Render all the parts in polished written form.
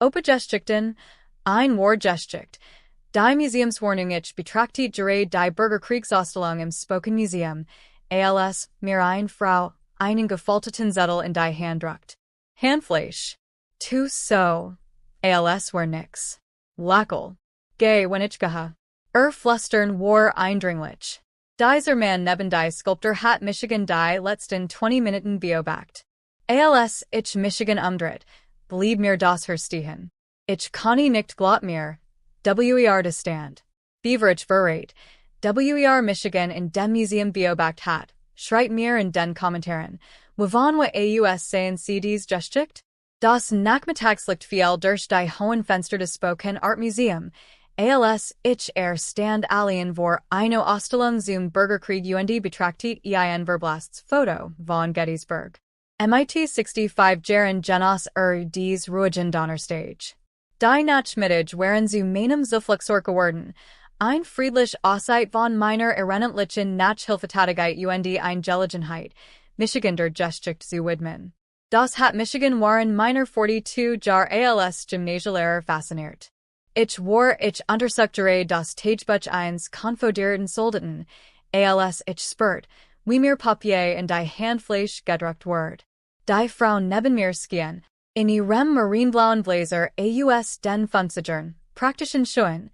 Opa-Geschichten, Geschichte. Die Museumswarnung ich betrachtet gerade die Bürgerkriegsausstellung im Spoken Museum, als mir eine Frau einen gefalteten Zettel in die Hand drückt. Handfleisch. Tu so. Als war nix. Lackel. Gay wenn ich gehe. Flustern war eindringlich. Dieser Mann neben die Sculptor hat Michigan die letzten 20 Minuten beobachtet. Als ich Michigan umdreht, blieb mir das Herstehen. Ich kann nicht glatt mir. Wer de stand. Beverage verrät. Wer Michigan in dem Museum beobachtet hat, schreit mir in den Kommentaren. Wovon aus seien CDs Geschichte? Das Nachmittagslicht fiel durch die hohen Fenster des Spoken Art Museum. Als ich stand allein vor eine Ausstellung zum Bürgerkrieg betrachtet ein Verblasts Foto von Gettysburg. MIT 65 Jaren Genos dies ruhigen Donnerstage. Die Nachmittag waren zu meinem Zufluxor geworden. Ein friedlich Auszeit von meiner errennentlichen Nachhilfetätigkeit Gelegenheit, Michigan der Geschichte zu widmen. Das hat Michigan waren meiner 42 Jahr als Gymnasiallehrer fasziniert. Ich untersuchte das Tagebuch eines konföderierten Soldaten, als ich spürt, wie mir Papier in die Handfläche gedruckt ward. Die Frau neben mir schien, in ihrem marineblauen Blazer aus den 50ern, praktischen Schuhen,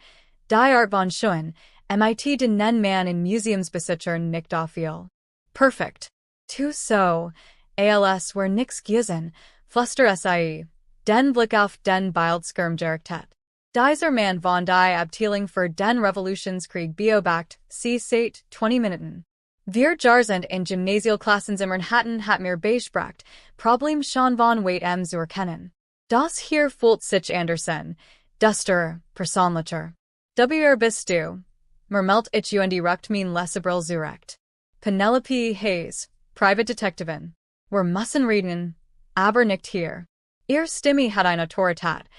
die Art von Schuhen, MIT den man in Museumsbesitzern nicht auffiel. Perfekt. Tu so, als war nix gewesen, fluster sei, den Blick auf den Bildschirm gerichtet. Dieser Mann von die Abteilung für den Revolutionskrieg beobachtet, seit 20 Minuten. Wir sind in Gymnasialklassenzimmern hat mir beisbracht, Problem schon von Wait zu erkennen. Das hier fühlt sich Anderson, Duster, persönlicher. Wer bist du? Mir meldet ich ruckt mein Lesebrill zurecht. Penelope Hayes, Privatdetektivin. Wir müssen reden, aber nicht hier. Ihr Stimme hat eine Autorität,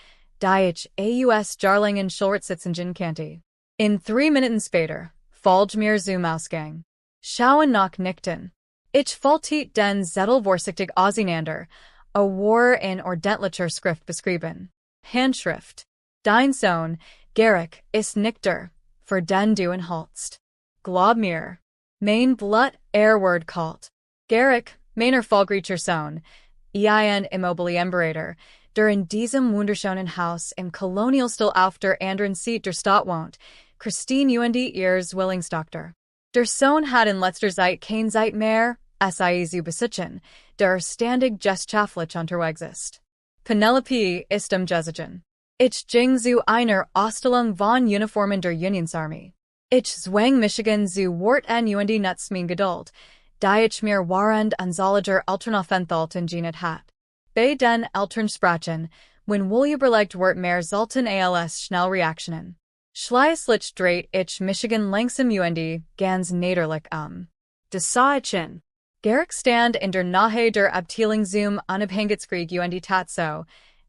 die ich aus Jarlingen Schulsitzen kannte. In 3 Minuten später, folgt mir zum Ausgang. Schauen nach Nichten. Ich faltet den Zettel vorsichtig auseinander, a war in ordentlicher Schrift beschrieben. Handschrift. Dein Sohn, Garrick, ist nicht der, für den du enthaltst. Glaub mir. Mein Blut Word kalt. Garrick, meiner folgreicher Sohn, ein Immobilienberater, der in diesem wunderschönen Haus im Kolonialstil auf der anderen Seite der Stadt wohnt, Christine ihrs Willingstochter. Der Sohn hat in letzter Zeit kein Zeit mehr, zu besitzen, der ständig geschaftlich unterwegs ist. Penelope ist Jesigen. Ich ging zu einer Ausstellung von Uniformen der Unionsarmee. Ich zwang Michigan zu Wort an nutz mein Geduld, die ich mir warend anzahliger Elternaufenthalt genet hat. Bei den Elternsprachen, wenn wohl überlegt wird mehr sollten als schnell Reaktionen. Schließlich dreht ich Michigan langsam ganz niederlich Das sah ich in. Garrick stand in der Nähe der Abteilung zum Unabhängigkeitskrieg tat so,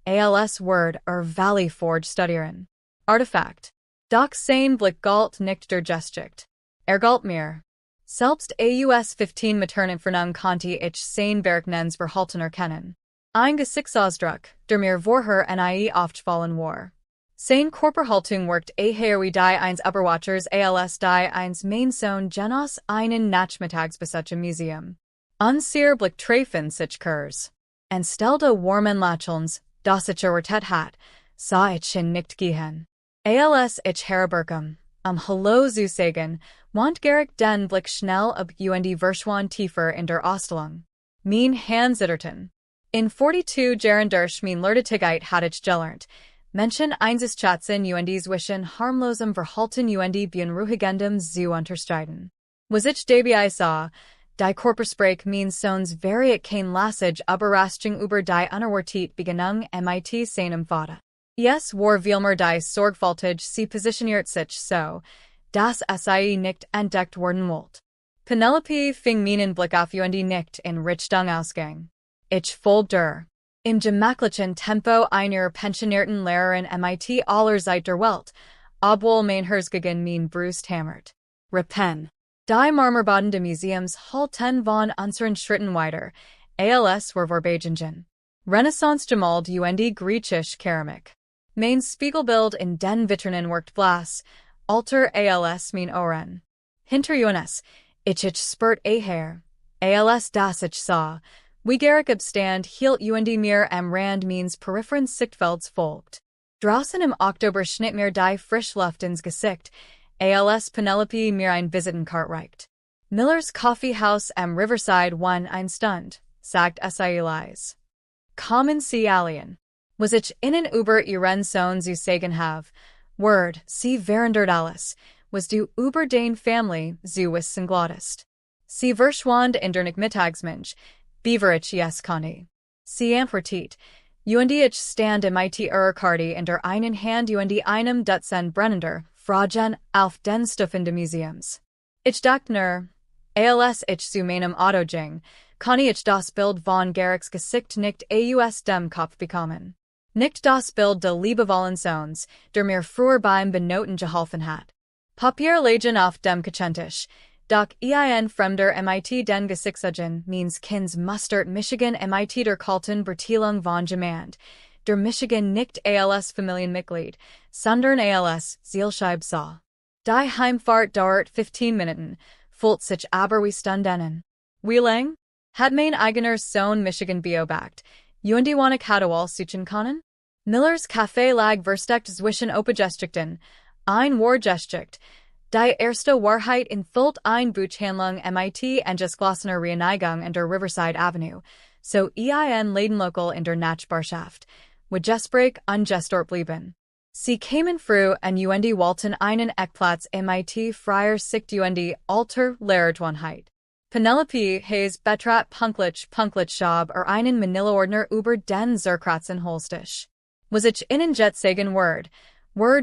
als Word Valley Forge studieren. Artefakt. Doch sein Blick galt nicht der Geschichte. Galt mir. Selbst aus 15 Maternentfernung konnte ich sein Werk nens Verhalten erkennen. Ein Gesichtsausdruck, der mir vorher aufgefallen war. Sein Körperhaltung wirkt wie die eines Überwatchers als die eines mein Sohn Genos einen Nachmittagsbesuch im Museum. Unser Blick treffen sich Kurs. Anstelle warmen Lächelns, das ich erwartet hat, sah ich ihn nicht gehen. Als ich herbergam, Hallo zu sagen, want Garrick den Blick schnell ab verschwand tiefer in der Ausstellung. Mein Hand zitterten. In 42 Jahren durch mein Lertigkeit hatte ich gelernt, Menschen eines Schatzen zwischen harmlosem Verhalten beunruhigendem zu unterscheiden. Was ich dabei sah, die Körpersprache meines Sohns variiert kein Lassage Überraschung über die unerwartet Beginnung mit seinem Vater. Es war vielmehr die sorgfältig sie positioniert sich so, dass nicht entdeckt worden wollte. Penelope fing meinen Blick auf nicht in Richtung Ausgang. Ich folgte. Im gemächlichen Tempo einer pensionierten Lehrerin mit allerzeit der Welt, obwohl mein Herz gegen mein Brust hämmert. Repen. Die Marmorboden des Museums halten von unseren Schritten weiter, als wir vorbeigingen. Renaissance gemalt und griechisch Keramik. Main Spiegelbild in den Vitrinen worked Glas, Alter als mein Ohren. Hinter uns, ich spurt her, als das ich sah, wie Gerig abstand hielt und mir am Rand means peripheren Sichtfelds folgt. Draußen im Oktober schnitt mir die Frischluft ins Gesicht, als Penelope mir ein Visitenkarte reicht. Miller's Coffeehouse am Riverside one ein Stund, sagt Elias. Kommen Sie alien. Was ich Ihnen über Ihren Sohn zu sagen have, Word, Sie verandert alles, was du über den Family zu wissen glaubst. Sie verschwand in der Mittagsmensch, beaver ich yes Conny. Sie antwortet, und ich stand im IT Karti in der einen Hand und einem Dutzend brennender, Fragen auf den Stufen des Museums. Ich dachte nur, als ich zu meinem Auto ging, kann ich das Bild von Gerigs Gesicht nicht aus dem Kopf bekommen. Nicht das Bild de liebevollen Sohns, der mir früher beim Benoten geholfen hat. Papierlegen auf dem Kachentisch, doch ein fremder mit den Gesichtsagen means Kinds mustert Michigan mit der kalten Bertilung von Jemand, der Michigan nicht als Familienmitglied, sondern als Zielscheibe sah. Die Heimfahrt dauert 15 Minuten, fühlt sich aber wie Stunden. Wie lang? Hat mein eigener Sohn Michigan beobachtet, und die Wanne Kadawal suchen können? Miller's Café lag versteckt zwischen Opa-Geschichten, Warngeschichte, die erste Wahrheit in Thult ein Buchhandlung mit geschlossener Reinigung in der Riverside Avenue, so ein Ladenlokal in der Nachbarschaft, wo Gespräch ungestört blieben. Sie kamen früh und wollten einen Eckplatz mit freier Sicht und alter Lehrergewohnheit. Penelope has betrat punklich Schab einen Manila-Ordner über den Zerkratzen Holstisch. Was ich Ihnen jet sagen Word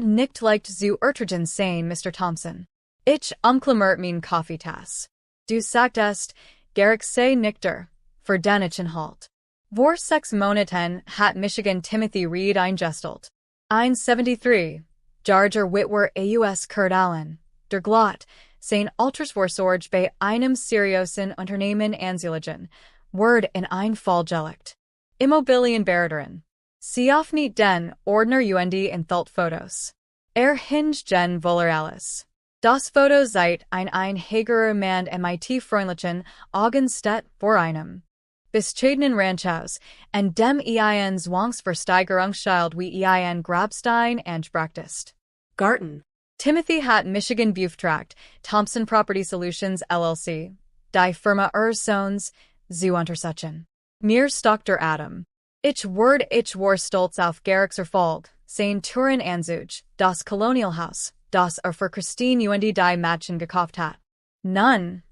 nicht leicht zu ertragen sein, Mr. Thompson. Ich umklammert mein Kaffeetass. Du sagtest, Gerig sei nichter, für den ich Halt. Vor 6 Monaten hat Michigan Timothy Reed eingestelt. 173, Jarger Whitwer aus Kurt Allen, der Glot, sein Altersvorsorge bei einem seriosen Unternehmen anzulegen, Word in ein Fallgelegt. Immobilienberaterin. Sie aufnit den Ordner und in Thult Fotos. Hinge gen Voller alles. Das Foto seit ein hagerer Mann mit freundlichen Augenstedt vor einem. Bescheidenen Ranchhaus, and dem Zwangsversteigerungsschild wie Grabstein and Praktist. Garten. Timothy hat Michigan beauftragt, Thompson Property Solutions LLC, die Firma Sohns, zu untersuchen. Mir Dr. Adam. Ich war stolz auf Gerigs Erfolg, sein Touren Anzug, das Kolonialhaus, das für Christine und die Matchen gekauft hat. Nun,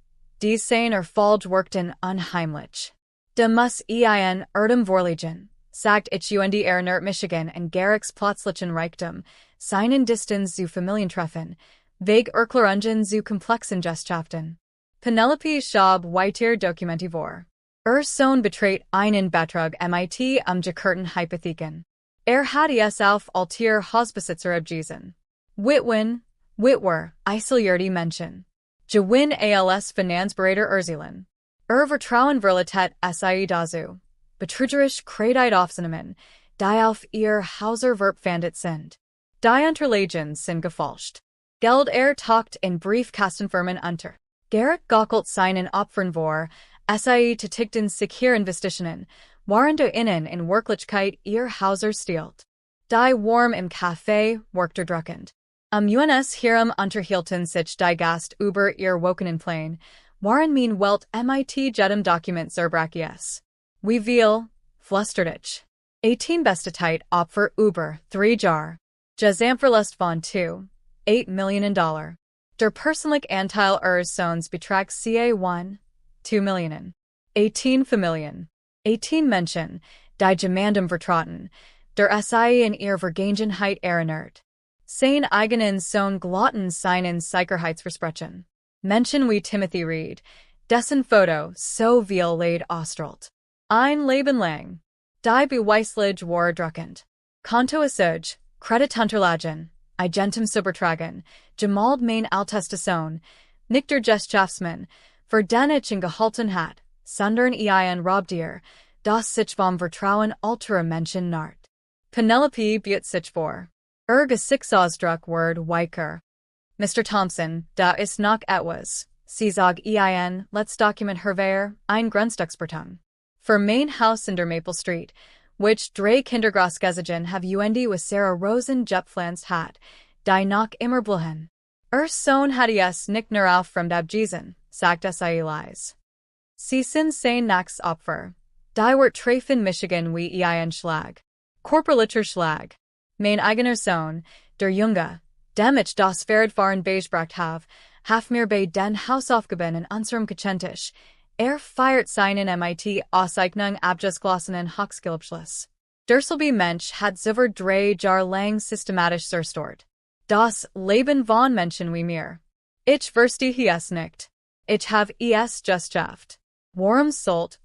die sein Erfolg wirkten unheimlich. De muss ein vorlegen, sagt ich und Erner Michigan und Gerigs plötzlichen Reichtum, seinen Distanz zu Familientreffen, Weg Erklärungen zu komplexen Gesellschaften. Penelope Schab weiter dokumentivor. Sohn betreut einen Betrag mit gekehrten Hypotheken. Hat es auf Altier Hausbesitzer abgewiesen. Whitwer, isolierte Menschen. Gewinn als Finanzberater Erzielen. Vertrauen Verlitet sei dazu. Betrügerisch Kredit aufzunehmen, die auf ihr Hauserwerb fandet sind. Die Unterlagen sind gefälscht. Geld taucht in Briefkastenfirmen unter. Gerig gaukelt seinen Opfern vor, sei tätigten Sicheerinvestitionen, während innen in Wirklichkeit ihr Hauser stiehlt. Die warm im Café workte drückend. UNS hierum unterhielten sich die Gast über ihr Wochenendplan, waren mein Welt mit jedem Dokument zerbrachies. Wie viel, flüstert ich. 18 Bestateit Opfer über 3 Jahr. Gesamtverlust von 8 Millionen Dollar. Der persönliche Anteil Sohns betrug ca. 2 Millionen. 18 Familien. 18 Menschen, die gemeinsam vertrauten, der sei in ihr Vergangenheit erinnert. Sein eigenen Sohn glotten seinen Sicherheitsversprechen. Menschen wie Timothy Reed, dessen Foto so viel Leid ausstrahlt. Ein Leben lang. Die Beweislich war drückend. Kontoauszug, Kreditunterlagen, Agentum Supertragen, gemalt mein altester Sohn, nicht der Gesellschaftsmann, für den ich gehalten hat, sondern ein Raubtier, das sich vom Vertrauen alterer Menschen naht. Penelope beut sich vor. Gesichtsausdruck word weicher. Mr. Thompson, da ist noch etwas. Sie sag ein, let's document herwehr, ein Grundstücksbeton. Für mein Haus in der Maple Street, which drei Kindergroßgesigen have with Sarah Rosen Jepflanz hat, die noch immer blühen. Sohn hat es nicht nur auf fremde abgewiesen, sagt es Elias. Sie sind sein Nachts Opfer. Die wird treffen Michigan wie ein Schlag. Korporlicher Schlag. Mein eigener Sohn, der Junge, dem ich das Fahren beigebracht have mir bei den Hausaufgaben in unserem Kachentisch. Feiert seinen MIT-Auszeichnung abgeschlossenen Hochschulabschluss. Derselbe Mensch hat über 3 Jahre lang systematisch zerstört. Das Leben von Menschen wie mir. Ich verstehe es nicht. Ich habe es geschafft. Warum sollt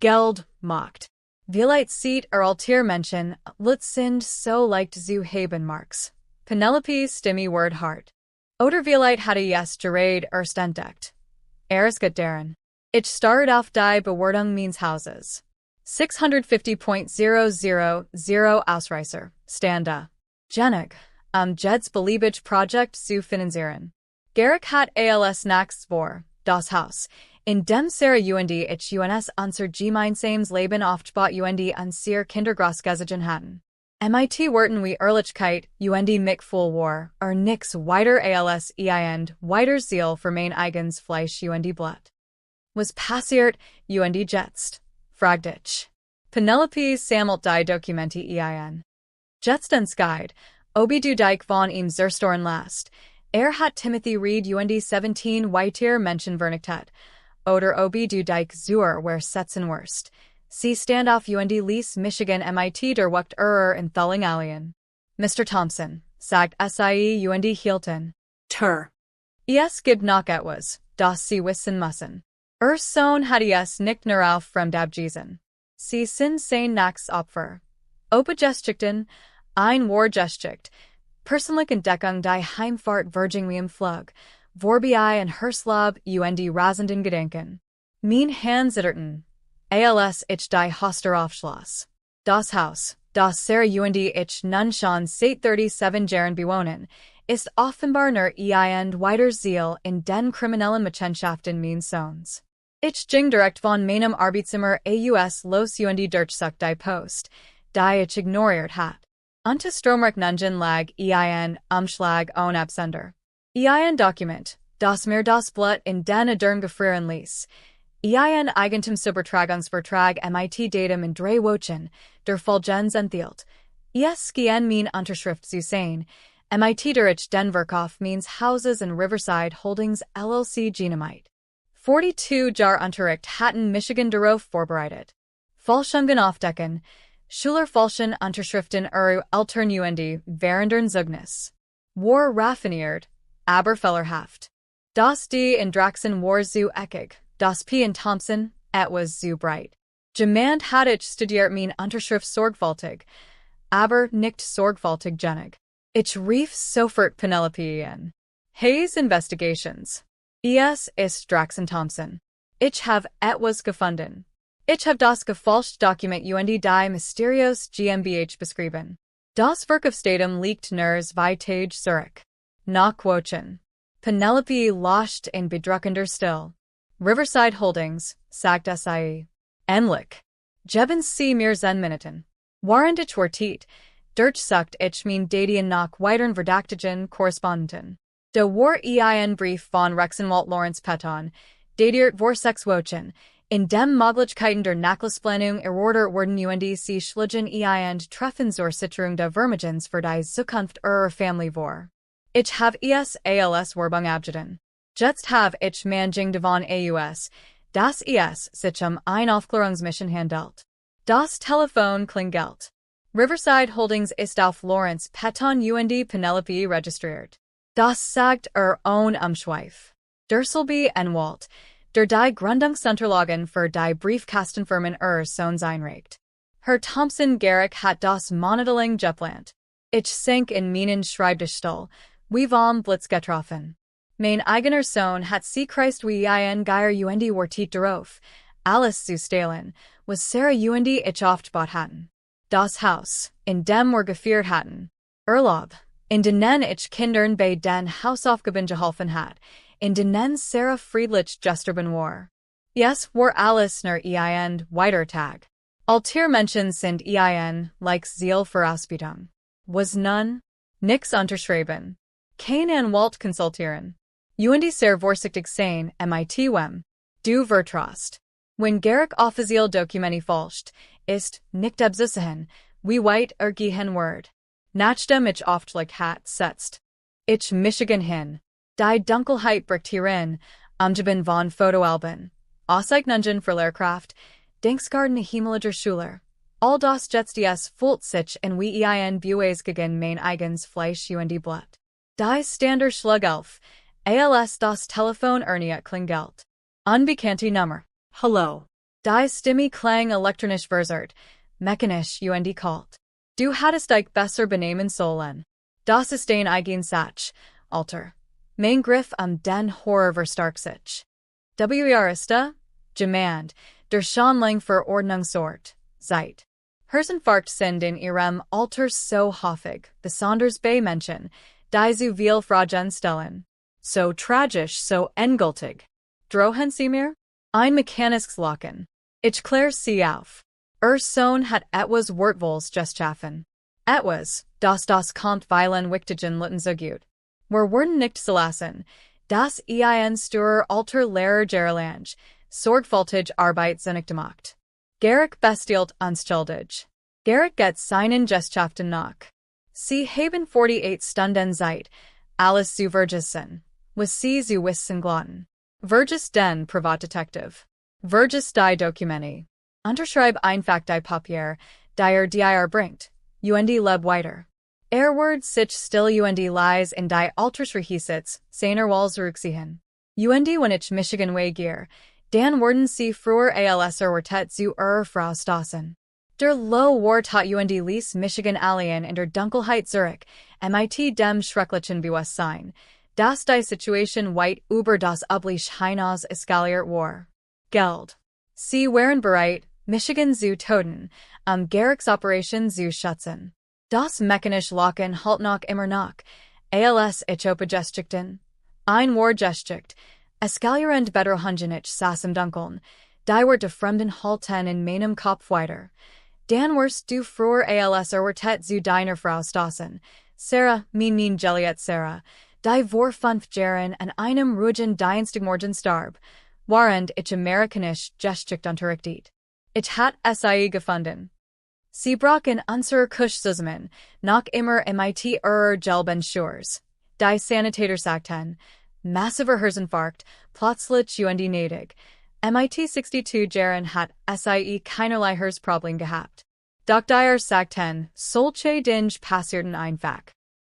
Geld macht? Vielleicht sieht alter Menschen, sind so leicht zu haben Marx. Penelope's Stimme word hart. Oder vielleicht hatte es gerade erst entdeckt. Es geht daran. Ich started auf die Bewertung meines Hauses. 650.000 Ausreißer, Standa. Genig, Jeds beliebig Projekt zu finanzieren. Garrick hat als nachts vor, das Haus, in dem Sarah ich uns unser gemeinsames Leben aufgebaut an sehr Kindergroßgesigen hatten. MIT Wurten wie Ehrlichkeit mich voll war, nix weiter als weiter Ziel für mein eigens Fleisch Blut. Was passiert, jetzt? Fragt ich. Penelope sammelt die Dokumente ein. Jetstens Guide, obi du Dike von ihm zerstoren last. Hat Timothy Reed 17 weiter Menschen vernichtet. Oder obi du Dike zur where setzen worst. Sie standoff Lies Michigan MIT der Wucht in Thulling Alien. Mr. Thompson, sagt sie hielten. Es gibt noch etwas, das sie wissen müssen. Sohn hat es nicht nur auf fremde abgewiesen. Sie sind sein Nachts Opfer. Opa-Geschichten, Warnung, persönliche Entdeckung die Heimfahrt Virgin wie im Flug, vorbei und Herslab rasenden Gedenken. Mein Hand zitterten. Als ich die Hosteraufschloss. Das Haus, das Sarah ich nun schon seit 37 Jahren bewohnen, ist offenbar nur weiter Ziel in den kriminellen Machenschaften meines Sohns. Ich ging direkt von meinem Arbeitszimmer aus los durchsuch die Post, die ich ignoriert hat. Unter Stromrechnungen lag ein Umschlag ohne Absender. Ein Dokument, das mir das Blut in den Adern gefrieren ließ. Ein Eigentumsübertragungsvertrag MIT Datum in 3 Wochen, der Folgens enthielt. Es gien mein Unterschrift zu sein, MIT der ich den Verkauf means Houses in Riverside Holdings LLC Genamite. 42 Jahre Unterricht hatten Michigan darauf vorbereitet. Falschungen aufdecken, Schuler falschen Unterschriften altern währendern Zeugnis. War raffiniert, aber fehlerhaft. Das D in Draxen war zu eckig, das P in Thompson, etwas zu breit. Jemand hat ich studiert mein Unterschrift sorgfältig, aber nicht sorgfältig genug. Ich rief sofort Penelope an. Hayes Investigations. Es ist Draxen Thompson. Ich habe etwas gefunden. Ich habe das gefälschte Dokument die mysteriös GmbH beschrieben. Das Verkaufsdatum liegt nur 2 Tage zurück. Nach Wochen. Penelope lauscht in bedrückender Still. Riverside Holdings, sagt sie. Endlich. Geben Sie mir 10 Minuten. Während ich wartet, durchsucht ich mein Datien nach weiteren verdächtigen Korrespondenten. Der war ein Brief von Rechtsanwalt Lawrence Petton, datiert vor 6 Wochen, in dem Möglichkeiten der Nachlassplanung erörtert wurden sie schligen Treffen zur Sicherung der Vermögens für die Zukunft ihrer Familie vor. Ich habe es als Werbung abgetan. Jetzt habe ich Manjing davon aus, dass sich eine Aufklärungsmission handelt. Das Telefon klingelt. Riverside Holdings ist auf Lawrence Petton Penelope registriert. Das sagt own Umschweif. Derselbe Anwalt, der die Gründungsunterlagen für die Briefkastenfirmen Sohns einreicht. Herr Thompson Garrick hat das Monitoring geplant. Ich sank in meinen Schreibtischstuhl, wie vom Blitz getroffen. Mein eigener Sohn hat sie Christ wie ein Geier wartet darauf, alles zu stehlen, was Sarah ich oft bot hatten. Das Haus, in dem wir gefeiert hatten. Urlaub, in denen ich Kindern bei den Hausaufgaben geholfen hat, in denen Sarah friedlich gesterben war. Yes, war alles nur ein weiter Tag. Altiermenschen sind ein, like Ziel für Ausbildung. Was nun? Nix unterschreiben. Kein Anwalt konsultieren. Sehr vorsichtig sein, mit wem. Du vertraust. Wenn Gerig offiziell Dokumenti falscht, ist nicht abzusichern, wie weit gehen Word. Nachdem ich oft like hat setzt. Ich Michigan hin. Die Dunkelheit bricht hierin, umgeben von Fotoalben. Auszeichnungen für Lehrkraft, Denksgarten himmlischer Schüler. All das jetzt fühlt sich in wie ein Bues gegen mein eigens Fleisch Blut. Die Stander Schlug auf, als das Telefon klingelt. Unbekannte Nummer. Hallo. Die Stimme klang elektronisch verzerrt, mechanisch kalt. Du hattest dich besser benehmen sollen. Das ist ein eigen Satz, Alter. Mein Griff den Horror verstark sich. Ist Gemand, der Schonlang für Ordnung sorgt, Zeit. Herzinfarkt sind in ihrem Alter so häufig, besonders bei Menschen, die so viel Fragen stellen. So tragisch, so endgültig. Drohen Sie mir? Ein mechanisches Lachen. Ich klär Sie auf. Sohn hat etwas Wortvolles geschaffen. Etwas, das kommt weilen wichtigen Litten so gut. Wir werden nicht zulassen, dass ein Störer alter Lehrer Gerlange, sorgfältig Arbeit sinnig gemacht. Gerig bestielt unschuldig. Gerig get seinen Gesellschaften nach. Sie haben 48 Stunden Zeit, alles zu vergessen, was Sie zu wissen glatten. Verges den Privatdetektiv. Verges die Dokumenti. Unterschreib einfach die Papier, dir bringt. Leb weiter. Word sich still lies in die Altersrehisitz, seiner Walls zurückziehen. Wenn ich Michigan way gear, dann werden Sie früher als Wartet zu Frau stoßen. Der Low War tat ließ Michigan alien in der Dunkelheit Zurich, mit dem schrecklichen Bewusstsein, dass die Situation weit über das übliche hinaus eskaliert war. Geld. Sie waren bereit, Michigan zu töten, Gerigs Operation zu schützen. Das mechanisch Lachen halt noch immer nach, als Opa-Geschichten. War-Geschichte, eskalierend Betroffenheit saß im Dunkeln, die Wort der Fremden halten in meinem Kopf weiter. Dan wirst du früher als Wartet zu deiner Frau stoßen, Sarah, mein Juliet Sarah, die vor 5 Jahren an einem ruhigen Dienstagmorgen starb, während ich amerikanisch Geschichte unterrichtet. Ich hat sie gefunden. Sie brachen unsere Kusch zusammen, noch immer mit gelben Schurs. Die Sanitäter sagten, massiver Herzinfarkt, plötzlich nötig. Mit 62 Jahren hat sie keinerlei Herzproblem gehabt. Doch die sagten, solche Dinge passierten einfach.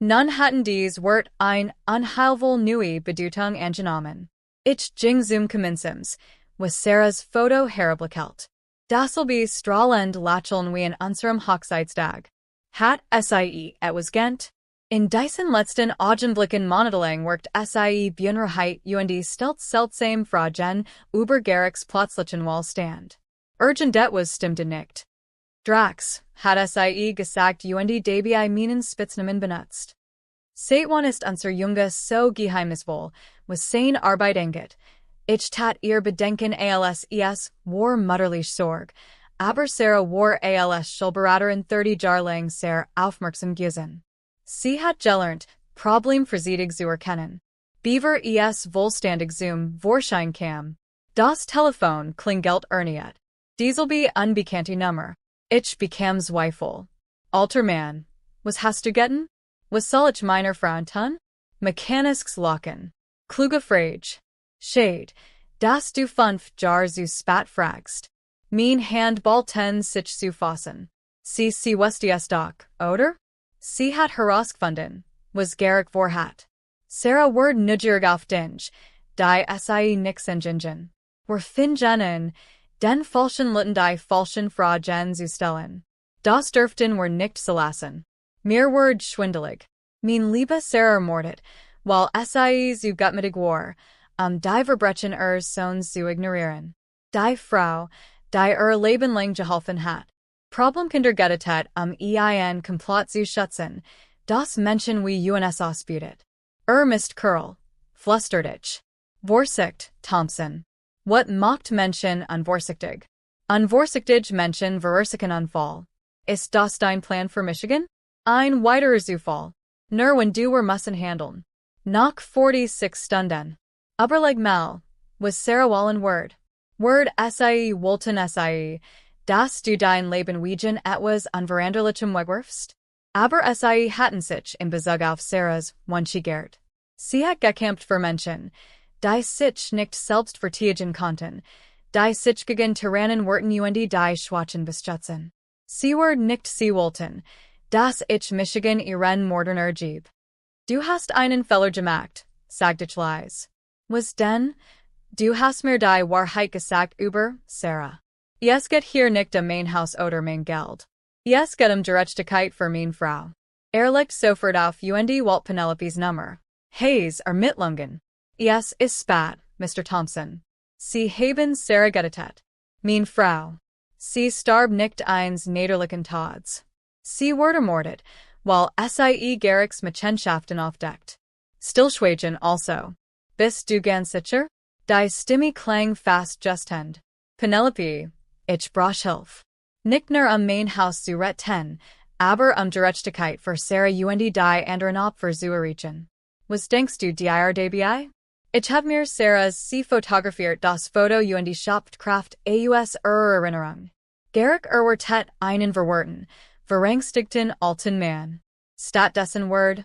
Nun hatten dies Wort ein unheilvoll neue Bedeutung angenommen. Ich ging zum Gemeinsams, was Sarahs Foto herabgekelt. Dasselbe strahlend lächeln wie an unserem Hochzeitstag. Hat sie etwas gent? In diesen letzten Augenblicken Monatelang worked sie Bunnerheit stellt seltsam Fragen über Gerigs plötzlichen Wallstand. Urgent etwas stimmte nicht. Drax, hat sie gesagt dabei meinen Spitznamen benutzt. Seitwann ist unser Junge so geheimnisvoll, was sein Arbeit angeht. Ich tat ihr bedenken als war mutterlich Sorg, aber Sarah war als Schulberaterin 30 Jahre lang sehr aufmerksam gewesen. Sie hat gelernt, Problem vorsichtig zu erkennen. Beaver wohlstandig zum Vorschein kam. Das Telefon klingelt erneut. Dieselbe unbekannte Nummer. Ich bekam Zweifel. Alter Mann. Was hast du getten? Was soll ich meiner Frau tun? Mechanisches Lachen. Kluge Frage. Shade. Das du 5 Jahre zu spat fragst. Mein Handball sich zu fassen. Sie wusste es doch, oder? Sie hat herausgefunden, was Gerig vorhat. Sarah ward neugierig auf Dinge, die sie nix engingen. Wir fingen den falschen Litten die falschen Fragen zu stellen. Das dürften wir nicht zulassen. Mir ward schwindelig. Mein liebe Sarah mordet, weil sie zu gutmütig war, die Verbrechen ihres Sohns zu ignorieren. Die Frau, die Leben lang geholfen hat. Problemkindergettet ein Komplott zu schützen, das Menschen wie uns ausbeutet. Mist Curl, flustert ich. Vorsicht, Thompson. What macht Menschen unvorsichtig? Unvorsichtig Menschen verursachen Unfall. Ist das dein Plan für Michigan? Ein weiterer Zufall. Nur wenn du müssen handeln. Nach 46 Stunden. Überleg mal, was Sarah Wallen Word sie wollten sie, dass du dein Leben wegen etwas unveränderlichem wegwirfst? Aber sie hatten sich in Bezug auf Sarahs Wunschigert. Sie hat gekämpft für Menschen, die sich nicht selbst verteidigen konnten, die sich gegen Tyrannen wurden und die Schwachen beschützen. Sie were nicht sie wollten, dass ich Michigan ihren moderner gib. Du hast einen Fehler gemacht, sagte ich leise. Was denn? Du hast mir die Wahrheit gesagt über Sarah. Es geht hier nicht mein Haus oder mein Geld. Es geht Gerechtigkeit für meine Frau. Legt sofort auf und Walt Penelopes Nummer. Hayes Ermittlungen. Es ist spät, Mr. Thompson. Sie haben Sarah gerettet. Meine Frau. Sie starb nicht eines niederlichen Tods. Sie wurde ermordet, weil sie Garricks Machenschaften aufdeckt. Stillschweigen also. Bist du ganz sicher? Die Stimme klang fast justend. Penelope, ich brauch Hilfe. Nicht nur mein Haus zu retten, aber Gerechtigkeit für Sarah und die anderen Opfer zu erreichen. Was denkst du dabei? Ich hab mir Sarahs sie fotografiert das Foto und die Schöpfkraft aus Erinnerung. Garrick wird einen verworten, verrangstigten alten Mann. Stattdessen Word,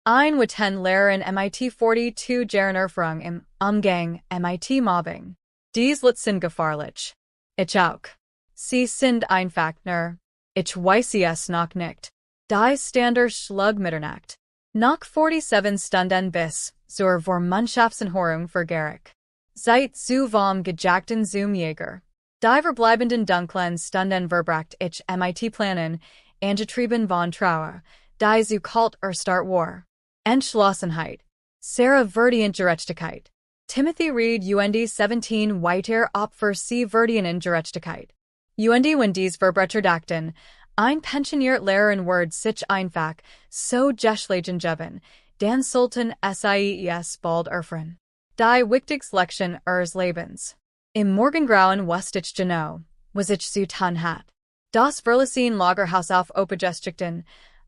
ein witten Lehrer in MIT 42 Jahren Erfahrung im Umgang MIT Mobbing. Dies sind gefahrlich. Ich auch. Sie sind einfach nur. Ich weiß es noch nicht. Die Stander schlug Mitternacht. Nach 47 Stunden bis zur Vormannschaftsenthoring für Garrick. Seit zu vom gejagten Zoom-Jäger. Die verbleibenden dunklen Stunden verbracht ich MIT planen, angetrieben von Trauer, die zu kalt Start war. Entschlossenheit. Sarah verdient Gerechtigkeit. Timothy Reed und 17 weiter Opfer sie verdienen Gerechtigkeit. Und wenn dies verbrecherdachten, ein pensioniert Lehrer in Word sich einfach, so geschlagen geben, dann sollten sie bald erfahren. Die wichtigste Lektion ihres Lebens. Im Morgengrauen wusste ich genau, was ich zu tun hat. Das Verlassen Lagerhaus auf Opa-Geschichten,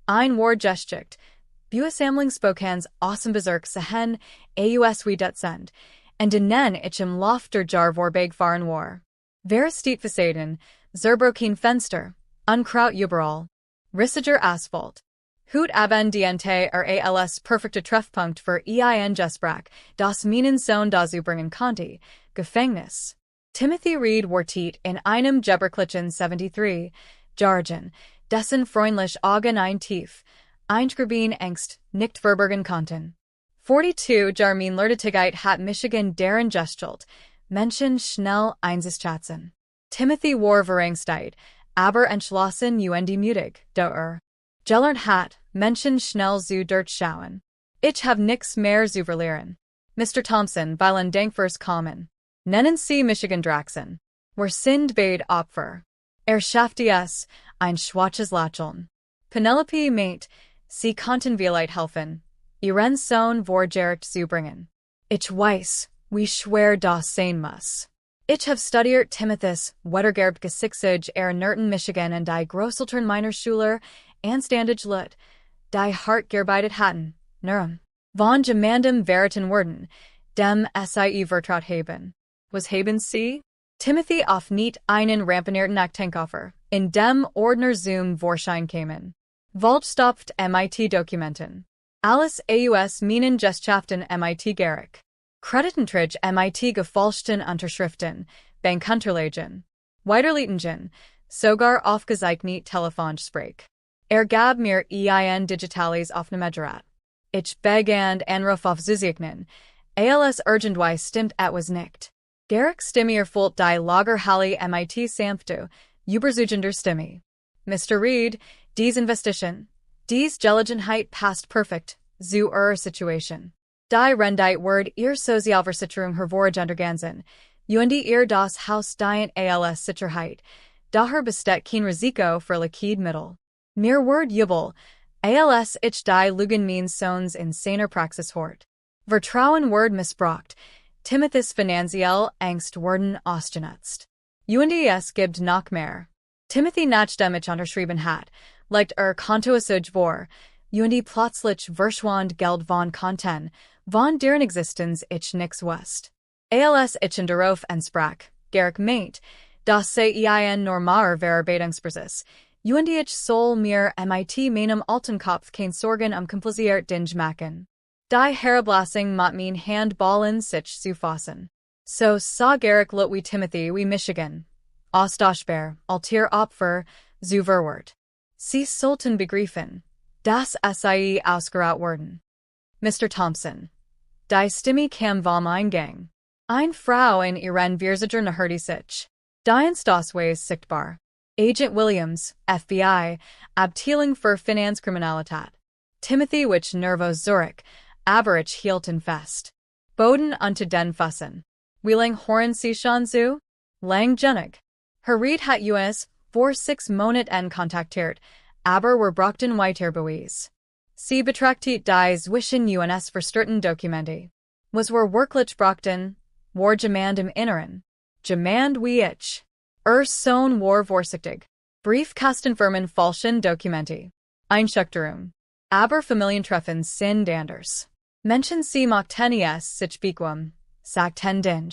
Wahre, Buesammlung Spokans Außenbezirk sehen, aus wie das sind, und denen ich im Loft der Jar vorbei gefahren war. Versteht Fassaden, zerbrochen Fenster, Unkraut überall, rissiger Asphalt. Hut abendente als perfekter Treffpunkt für ein Gespräch, das meinen Sohn dazu bringen konnte, Gefängnis. Timothy Reed wartet in einem Geberklichen 73, Jargon, dessen freundlich Augen ein tief, eingeschrieben Angst, nicht verbergen konnten. 42 Jarmin Lertigkeit hat Michigan deren gestalt, Menschen schnell einzuschätzen. Timothy war verangsteit, aber entschlossen und mutig, gelernt hat, Menschen schnell zu durchschauen. Ich hab nix mehr zu verlieren. Mr. Thompson, weilen Denkvers kommen. Nennen Sie Michigan Draxen. Wir sind beide Opfer. Schaffte es, ein schwaches Lächeln. Penelope meint, sie konnten vielleicht helfen, ihren Sohn vor Gericht zu bringen. Ich weiß, wie schwer das sein muss. Ich hab studiert Timothys, Wettergerb Geschichte Nurten, Michigan und die Grosseltern meiner Schüler, anstandig Lut, die hart gearbeitet hatten, Nurem. Von gemandem Veriten worden, dem sie vertraut haben. Was haben sie? Timothy auf nicht einen rampenierten Aktenkoffer, in dem Ordner Zoom Vorschein kamen. Voltstopft MIT Dokumenten. Alles aus meinen Gestschaften MIT Garrick. Kreditenträge MIT gefälschten Unterschriften, Bankunterlagen. Weiterleitungen, sogar aufgezeichnete Telefonsprech. Gab mir ein digitales Aufnahmegerät. Ich begann Anruf aufzuzeichnen, als irgendwas stimmt etwas nicht. Garrick Stimme erfüllt die Lagerhalle MIT sanfte, überzeugender Stimme. Mr. Reed, dies Investition, dies Gelegenheit passt perfekt, zu Situation. Die Rendite Word Sozialversicherung hervorgegangen, Und ihr das Haus dient als Sicherheit, daher besteht kein Risiko für Liquidmittel. Mir word Jubel, als ich die Lügen means Sohns in seiner Praxis hort. Vertrauen word missbraucht, Timothys finanziell Angst worden ausgenutzt. Und es gibt noch mehr. Timothy nachdemlich unterschrieben hat, legt Kontoauszug vor, und plötzlich verschwand Geld von Konten, von deren Existenz ich nix wusste. Als ich darauf ansprach, Gerig meint, dass sei ein normaler Verarbeitungsprozess, und ich soll mir mit meinem alten Kopf kein Sorgen kompliziert Ding machen. Die Herablassung mit mein Handballen sich zu fassen. So sah Gerig lot wie Timothy wie Michigan. Austauschbar, Altier Opfer, zu Verwort. Sie sollten begreifen, dass sei ausgerat worden. Mr. Thompson. Die Stimme kam vom Eingang. Eine Frau in ihren Virziger Nahurti sich. Die das Weis sichtbar. Agent Williams, FBI, Abteilung für Finanzkriminalität. Timothy wich Nervo Zurich, aber ich hielten fest. Boden unter den Füssen. Wheeling Horen sie schon zu? Lang Jennig. Herried hat us, vor 6 Monaten kontaktiert, aber wir brauchten weiter Beweis. Sie betrachtet die zwischen uns verstritten Dokumente. Was wir wirklich brauchten, war Jemand im Inneren. Jemand wie ich. Sohn war vorsichtig. Briefkastenfirmen falschen Dokumente. Einschüchterung. Aber Familientreffen sind anders. Menschen sie mochten es sich bequem, sagten Dinge,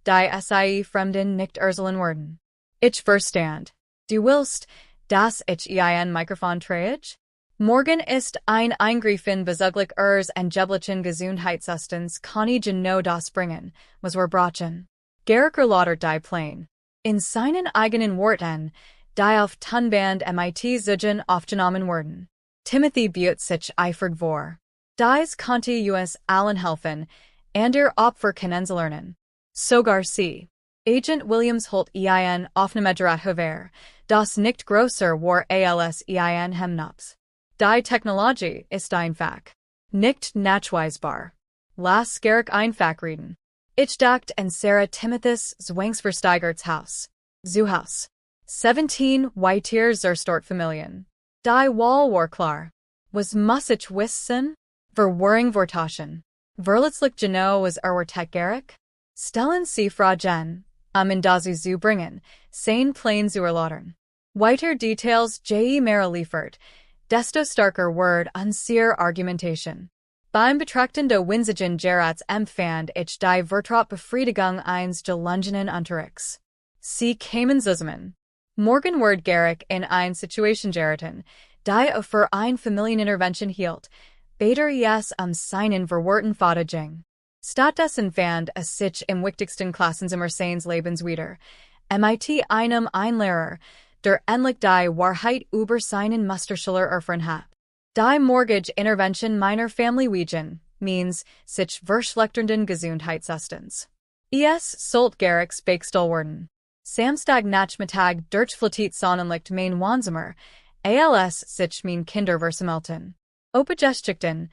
die eine fremden nicht erzählen würden. Ich verstand. Du willst, dass ich ein Mikrofon trage? Morgen ist ein Eingriff in bezüglich angeblichen Gesundheitszustands kann ich genau das bringen, was wir brauchen. Gerig erläutert die Plan. In seinen eigenen Worten, die auf Tonband mit Zeugen aufgenommen wurden. Timothy beut sich eifrig vor. Dies konnte us allen helfen, und ihr Opfer kennen lernen. Sogar sie. Agent Williams holt ein Aufnahmegerät hover, das nicht größer war als ein Hemnops. Die Technologie ist einfach. Nicht nachweisbar. Lass Gerig einfach reden. Ich dacht an Sarah Timothys Zwangsversteigerts Haus. Zuhaus. 17 weiter Zerstort Familien. Die Wall war klar. Was muss ich wissen? Verwirring vortaschen. Verletzlich Geno was Tet Gerig? Stellen Sie Fragen, in dazu zu bringen, sein Plan zu erläutern. Weiter Details mehr liefert, desto starker word unseer Argumentation. Beim Betrachten der Winzigen Gerats empfand ich die Vertraut Befriedigung eines gelungenen Unterrichts. Sie kamen zusammen. Morgen word Gerig in ein Situation geraten, die für ein Familienintervention hielt, beter es seinen verworten Vater ging. Stattdessen fand es sich im wichtigsten Klassenzimmer seines Lebens wieder, mit einem Lehrer, der endlich die Wahrheit über seinen Musterschüler erfahren hat. Die Mortgage-Intervention meiner Familie means sich verschlechternden Gesundheitszustands. Es sollt Gerigs Beckstall werden. Samstag Nachmittag durchfluttet Sonnenlicht mein Wohnzimmer, als sich mein Kinder versammelten. Opa-Geschichten,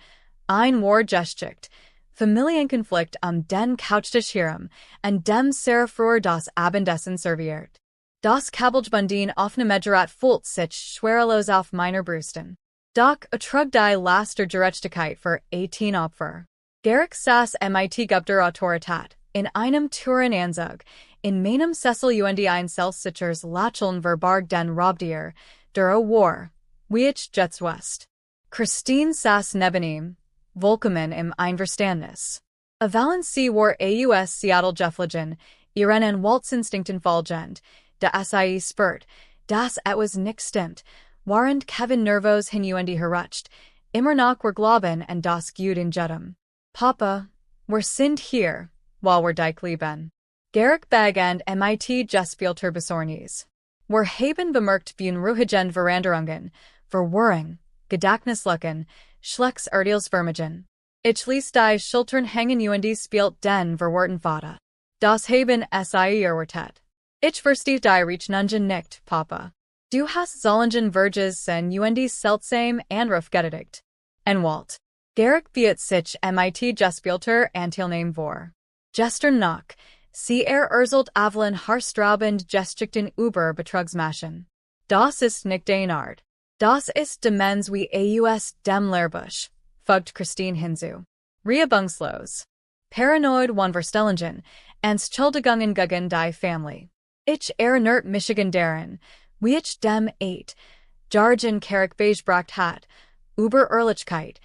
Warnung, Familienkonflikt den Couchtisch hierum, und dem Serafror das Abendessen serviert. Das Kabelbundin Aufnahmegerät fühlt sich schwerelos auf meiner Brüsten. Doch trug die Last der Gerechtigkeit für 18 Opfer. Gerig saß mit gubter Autorität, in einem Tourenanzug, in meinem Sessel und ein Selbstsichers Lacheln verbarg den Robdier, der war, wie ich jetzt west. Christine saß neben ihm, vollkommen im Einverständnis. Sie war aus Seattle Jeffligen, ihren Walzinstinkten folgend, da sie spürt, dass etwas nicht stimmt, während Kevin Nervos hinuendi herrutscht, immer noch wir glauben und das gut in jedem. Papa, wir sind hier, while wir dich lieben. Gerig begend mit Gespielter besorgnis. Wir haben bemerkt bun ruhigen Veränderungen, Verwirrung, Gedächtnislücken, Schlecks Vermigen. Ich ließ die Schultern hängen und spielt den verworten Vater. Das haben sie erwartet. Ich verstehe die Rechnungen nicht, Papa. Du hast solchen Verges und seltsam Anruf getätigt. Walt. Gerig beut sich mit Gespielter Anteilnahme vor. Gestern noch, Sie erzählt Evelyn Harstraubend Geschichten über Betrugsmaschen. Das ist nicht dein Art. Das ist demens wie aus dem Lehrbuch, fügt Christine hinzu. Reibungslos. Paranoid Wanverstellungen, Entschuldigungen gegen die Family. Ich erinnert Michigan daran, wie ich dem 8. Jargon Charaktergebracht hat, über Ehrlichkeit,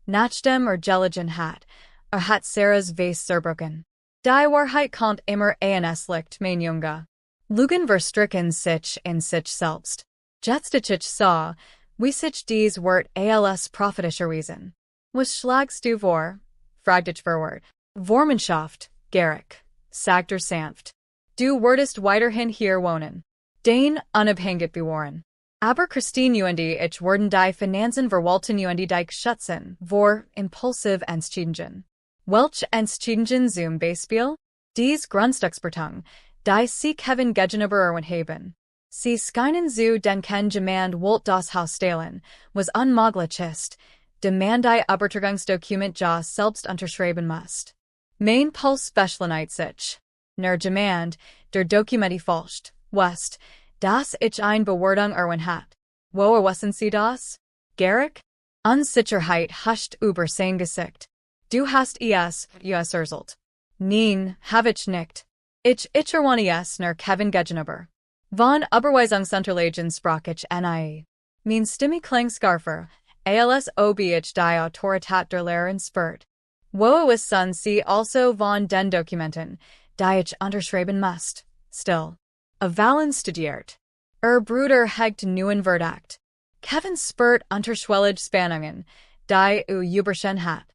nach dem Geligen hat, hat Sarahs Vase zerbrochen. Die Wahrheit kommt immer eines Licht, mein Junge. Lügen verstricken sich in sich selbst. Jetzt ich sah, wie sich dies Wort als prophetischerweisen. Was schlagst du vor? Fragt ich verwirrt. Vormundschaft, Garrick, sagt sanft. Du würdest weiterhin hier wohnen. Den unabhängig bewahren. Aber Christine und ich würden die Finanzen verwalten und die schützen, vor impulsiv Entscheidungen. Welch Entscheidungen zum Beispiel? Dies Grundstücksbetung, die sie Kevin gegenüber erwähnt haben. Sie scheinen zu denken jemand wollt das Haus stehlen, was unmöglich ist, demand die Übertragungsdokument ja selbst unterschreiben muss. Mein Puls specialisiert sich. Nur jemand, der Dokumenti falscht, west, das ich ein Bewertung erwähnt hat. Woher wissen Sie das? Garrick? Unsicherheit huscht über sein Gesicht. Du hast es erzählt. Nein, hab ich nicht. Ich erwähne es nur Kevin gegenüber. Von Überweisungsunterlagen sprach ich nie. Mein Stimme klang skarfer, als ob ich die Autorität der Lehrerin spürt. Woher wissen Sie also von den Dokumenten, die ich unterschreiben muss? Still. Avalen studiert. Bruder hegt neuen Verdacht. Kevin spürt unterschwellige Spannungen, die überschen hat.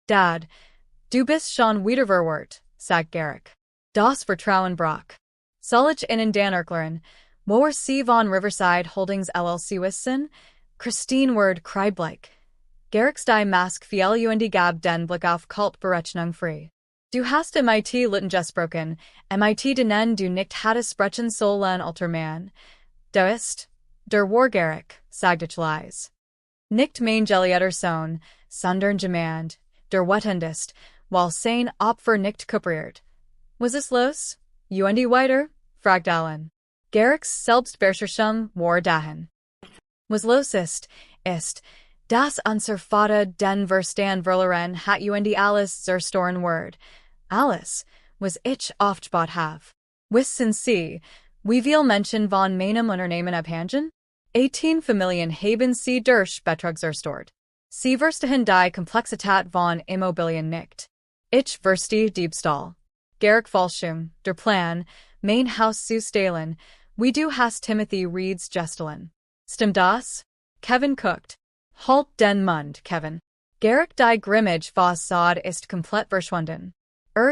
Dad, du bist schon wieder verwirrt, sagt Garrick. Das Vertrauen brach. Soll ich Ihnen dann erklären, woher Sie von Riverside Holdings LLC wissen? Christine Word kreiblich. Garricks die Mask fiel und gab den Blick auf Kultberechnung frei. Du hast MIT Litten gesprochen, MIT denen du nicht hattest sprechen sollen alter Mann. Du ist, der war Garrick, sagt ich leise. Nicht mein geliebter Sohn, sondern jemand, der wettendest, weil sein Opfer nicht kooperiert. Was ist los? Und weiter? Fragt Alan. Garricks Selbstbeherrschung war dahin. Was los ist, das unser Vater den Verstand verloren hat und alles zerstoren Word. Alles, was ich oft bot have. Wissen Sie, wie viel Menschen von meinem Unternehmen abhangen? 18 Familien haben Sie durch Betrug zerstört. Sie verstehen die Komplexität von Immobilien nicht. Ich verstehe Diebstahl. Garrick Falschung, der Plan, mein Haus zu stehlen, wie du hast Timothy Reeds gestohlen. Stimmt das? Kevin guckt. Halt den Mund, Kevin. Garrick die grimmige Fassade ist komplett verschwunden.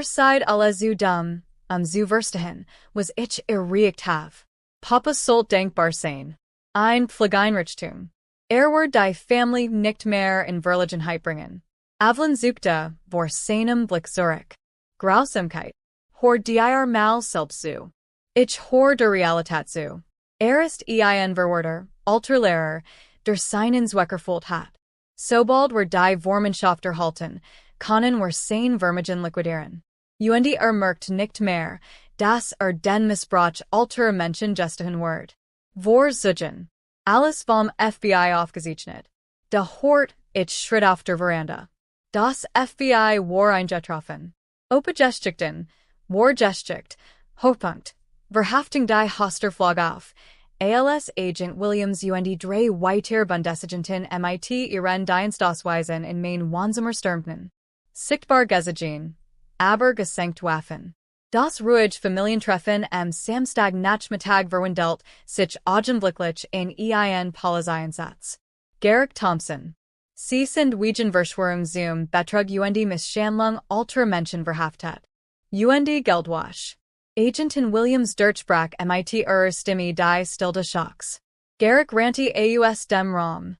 Seid alle zu dumm, zu verstehen, was ich erregt have. Papa sollt denkbar sein. Ein Pflegeinrichtung. Wird die Family nicht mehr in Verlegenheit bringen. Evelyn suchte, vor seinem Blick zurück. Grausamkeit. Hor dir mal selbst zu. Ich hor der Realität zu. Ist ein Verwerter, alter Lehrer, der seinen Zweck erfüllt hat. Sobald die Vormundschaft erhalten, können sein Vermögen liquidieren. Und merkt nicht mehr, dass den Missbrauch alter Menschen gestehen wird. Vor Zugen. Alles vom FBI aufgezeichnet. Der Hort, ich schritt auf der Veranda. Das FBI war eingetroffen. Opa-Geschichten, war Geschichte, Hochpunkt, Verhaftung die Hosterflog auf. Als Agent Williams und drei weitere Bundesagenten MIT ihren Dienstausweisen in Main Wansamer stürmten. Sichtbar gesehen, aber gesenkt Waffen. Das ruhig Familientreffen am Samstag Nachmittag verwandelt sich augenblicklich in ein Polizeieinsatz. Garrick Thompson. Sie sind wegen Verschwörung zum Betrug und Misshandlung alter Menschen verhaftet. Und Geldwasch. Agentin Williams durchbrach MIT Stimme die Stilde Schocks. Garrick rannte aus dem Raum.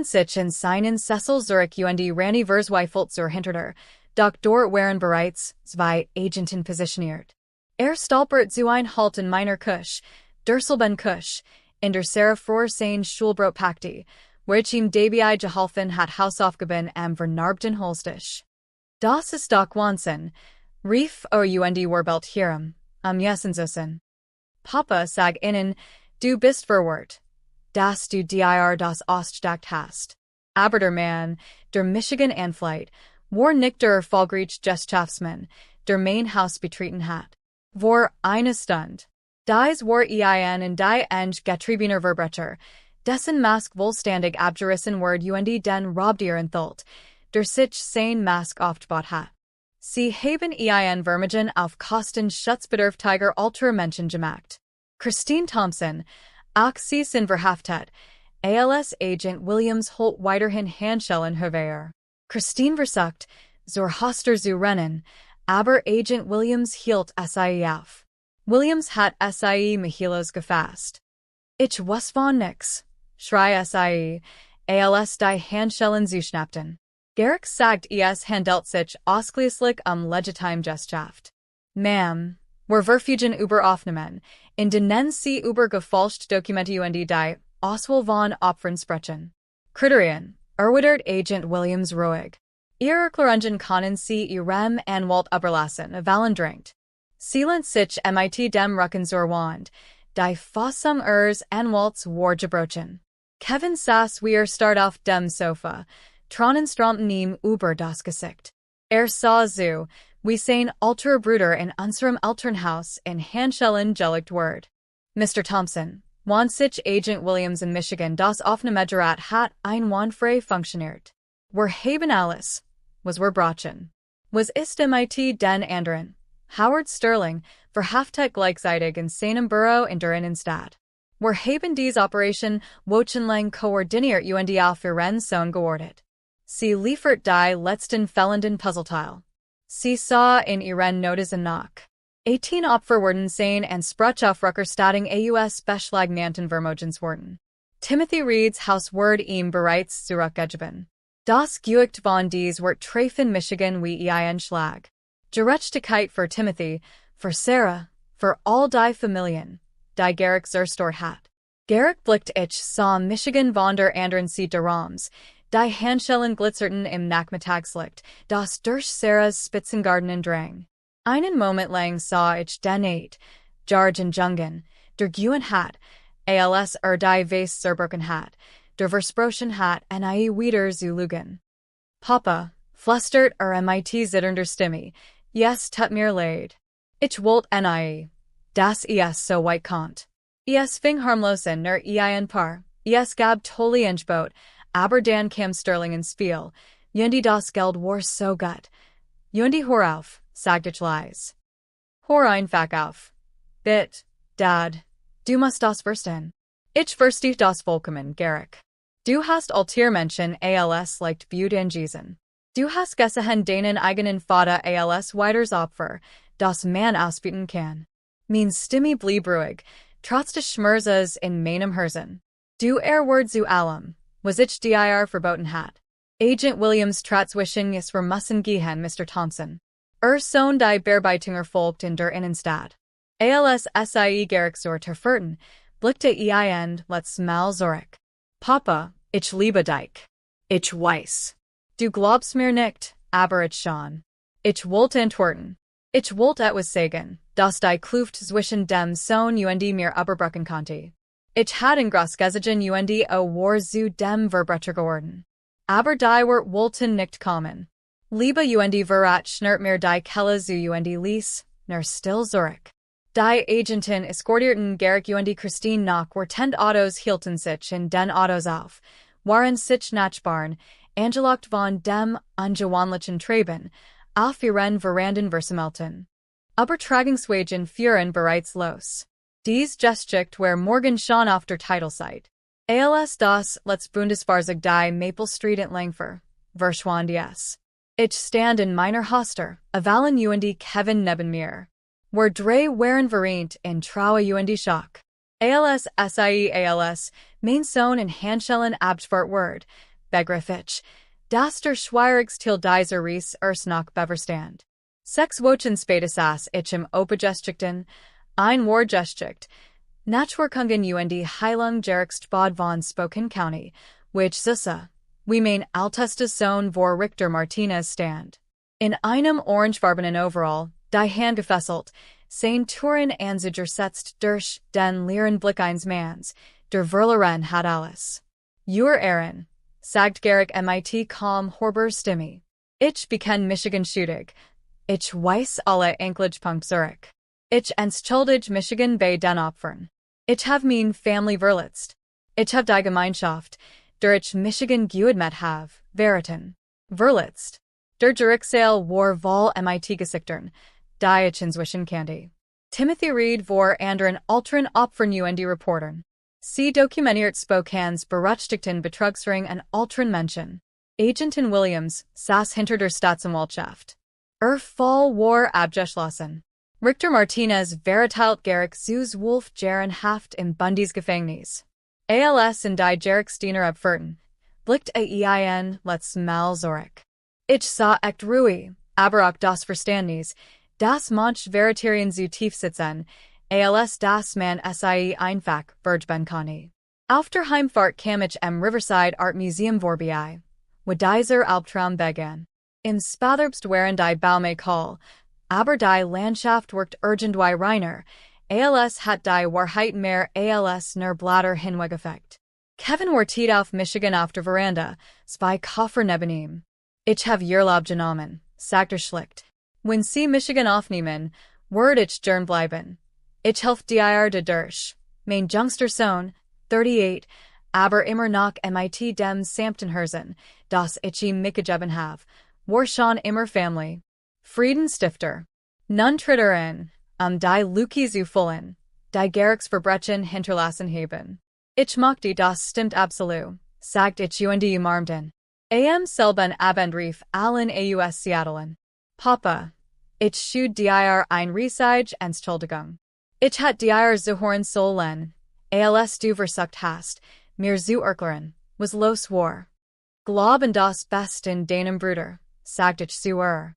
Sich in seinen Sessel Zurich und Rani Verzweifelt zur Hintertür, doch dort waren bereits zwei Agenten positioniert. Stolpert zu ein Halt in meiner Kusch, Durselben Kusch, in der Sarah vor sein Schulbrot packte, which ihm dabei geholfen hat Hausaufgaben am vernarbten Holstisch. Das ist doch Wahnsinn, Rief o und Warbelt hierum, jessen zussen. Papa sag innen, du bist verwirrt. Das du dir das Oststadt hast. Aber der Mann, der Michigan Anflight, war nicht der Fallgreich Gesellschaftsmann, der mein Haus betreten hat. Vor eine Stund. Dies war ein und die eng getriebener Verbrecher, dessen Mask wohlstandig abgerissen word und den Robdieren thult, der sich sein Mask aufgebaut hat. Sie haben ein Vermögen auf Kosten schutzbedürftiger alter Menschen gemacht. Christine Thompson, auch sie sind verhaftet, als Agent Williams holt weiterhin Handschellen Verwehr. Christine versucht, zur Hoster zu rennen, aber Agent Williams hielt sie auf. Williams hat sie Michilos gefasst. Ich weiß von nix, schrie sie, als die Handschellen zuschnappten. Garrick sagt es handelt sich ausschließlich legitim Gesellschaft. Ma'am, wir verfügen über Aufnahmen, in denen sie über gefälschte Dokumente und die Auswahl von Opfern sprechen. Kriterien, erwidert Agent Williams ruhig. Ihre Erklärungen können sie ihrem Anwalt überlassen, dringt. Sealant sich mit dem Rücken zur Wand, die Fassung ihres Anwalts war gebrochen. Kevin saß wie start auf dem Sofa, Tranenstramten ihm über das Gesicht. Sah zu, wie sein alter Bruder in unserem Elternhaus in Handschellen gelegt word. Mr. Thompson, wann sich Agent Williams in Michigan das Aufnahmegerät hat einwandfrei funktioniert. Wir haben alles, was wir brauchen. Was ist mit den anderen? Howard Sterling, verhaftet gleichzeitig in seinem Büro in der Innenstadt. Wir haben diese Operation wochenlang koordiniert und auf ihren Sohn geordnet. Sie liefert die letzten fehlenden Puzzleteil. Sie sah in ihren Notizen nach. 18 Opfer wurden sein und sprach auf Rückerstattung aus beschlagnahmten Vermögens worden. Timothy Reeds Haus wurde ihm bereits zurückgegeben. Das Gewicht von dies wird treffen Michigan wie ein Schlag. Gerechtigkeit für Timothy, für Sarah, für all die Familien, die Garrick zerstört hat. Garrick blickt ich sah Michigan von der anderen Seite der Raums, die Handschellen glitzerten im Nachmittagslicht, das durch Sarahs Spitzengarten drang. Einen Moment lang sah ich den George und Jungen, der Guen hat, als die Weiß zerbrochen hat, der Versprochen hat en wieder zu lügen. Papa, flüstert mit zitternder Stimme, yes tut mir leid. Ich wollt en das so weit kommt. Fing harmlos in nur ein paar, gab tolly Inchboot, aber dann kam Sterling ins Spiel, und das Geld war so gut. Und hör auf, sagt ich leise. Hör einfach auf. Bitte, Dad, du musst das verstehen. Ich verstehe das vollkommen, Garrick. Du hast Altiermenschen als leicht Beautengisen. Du hast gesehen deinen eigenen Vater als weiters Opfer, das man ausbieten kann. Min Stimme blieb ruhig, trotz des Schmerzes in meinem Herzen. Du word zu allem, was ich dir verboten hat. Agent Williams trat zwischen es wir müssen gehen, Mr. Thompson. Sohn die Bearbeitinger folgt in der Innenstadt. Als sie Garrick zur Verferten, blickte ein let's mal zurück. Papa, ich liebe dich. Ich weiß. Du glaubst mir nicht, aber ich schon. Ich wollte antworten. Ich wollte etwas sagen, dass die Kluft zwischen dem Sohn und mir überbrücken konnte. Ich hatte in groß gesehen und war zu dem Verbrecher geworden. Aber die wollten nicht kommen. Liebe und verrat schnert mir die Kelle zu und ließ, nur still zurück. Die Agentin eskortierten Garrick und Christine nach 10 Autos hielten sich in den Autos auf, waren sich nachbarn, angelocht von dem ungewohnlichen Treiben, auf ihren Veranden versammelten. Übertragungswagen fuhren bereits los. Dies Geschichte war morgen schon auf der Titelseite. Als das Let's Bundesfahrzeug die Maple Street in Langfer, verschwand es. Ich stand in meiner Hoster, Avalon und Kevin neben mir. Wir drei waren vereint in Trauer und Schock. Als, mein Sohn in Handschellen abgefahrt word, begriff ich, dass der schwierigste dieser Reis noch beverstand. 6 Wochen später saß ich im Opa-Geschichten, ein Geschichte, Nachwirkungen und Heilung Gerichtsbad von Spokane County, which Sissa, wie mein ältester Sohn vor Richter Martinez stand. In einem orangefarbenen Overall, die Hand gefesselt, sein Touren anzugersetzt durch den leeren Blick eines Manns, der Verlorenen hat alles. Uhr Ehren, sagt Garrick mit kaum hörbar Stimme. Ich bekenne Michigan schuldig. Ich weiß alle Anklagepunkt Zurich. Ich entschuldige Michigan bei den Opfern. Ich have mein Family verletzt. Ich have die Gemeinschaft, der ich Michigan geudmet have, verraten. Verletzt. Der Zurichsale war vol mit gesichtern, die ich inzwischen kannte. Timothy Reed vor anderen alteren Opfern Reportern. Sie dokumentiert Spokanes berüchtigten Betrugsring und alteren Menschen. Agentin Williams saß hinter der Staatsanwaltschaft. Fall war abgeschlossen. Richter Martinez verteilt Garrick zus Wolf Jaren Haft im Bundys Gefängnis. Als in die Jarek-Steiner abferten, blickt ein let's mal Zurich. Ich sah echt ruhig, aber auch das Verständnis, das manch Veritarien zu tief sitzen, als das man sei einfach vergeben kann. Auf der Heimfahrt kam ich am Riverside Art Museum vorbei, wo dieser Albtraum begann. Im Spatherbst waren die Baume kahl, aber die Landschaft wirkt irgendwie reiner, als hat die Wahrheit mehr als nur Blätter hinwegeffekt. Kevin wartet auf Michigan auf der Veranda, zwei Koffer neben ihm. Ich have Urlaub genommen, sagt schlicht. Wenn Sie Michigan aufnehmen, wird ich gern bleiben. Ich helf dir durch. Mein jüngster Sohn, 38, aber immer noch mit dem Samtenherzen, das ich ihm mitgegeben have, war schon immer Family. Friedenstifter. Nun tritt in, die Luki zu füllen, die Garricks Verbrechen hinterlassen haben. Ich mochte das stimmt absolut, sagt ich umarmten. Am selben Abend rief allen aus Seattle'n. Papa. Ich schud dir ein Riesige Entschuldigung. Ich hat dir zuhören sollen, als du versucht hast, mir zu erklären, was los war. Glauben das Best in deinem Bruder, sagt ich zu ihr.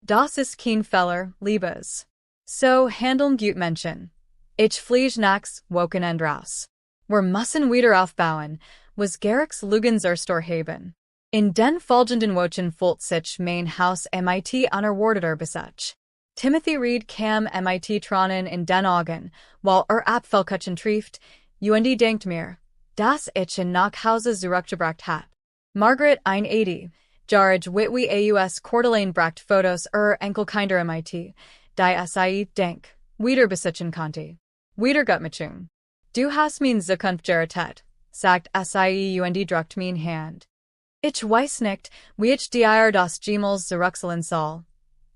Das ist kein Fehler, Liebes. So handeln gut Menschen. Ich fliege nachts Wochenend raus. Wir müssen wieder aufbauen, was Garricks Lügen zur haben. In den folgenden Wochen fühlt sich mein Haus mit unerwarteter Besuch. Timothy Reed kam mit Tränen in den Augen, weil Abfallkutschen trieft, denkt mir, dass ich ihn nach Hause zurückgebracht hat. Margaret 180, George Whitwy aus Courtelaine bracht Fotos Enkelkinder mit, die sei denk, wieder besitzen konnte. Wiedergutmachung. Du hast min Zukunft gerettet, sagt sei druckt min Hand. Ich weiß nicht, wie ich dir das jemals zurückzahlen soll.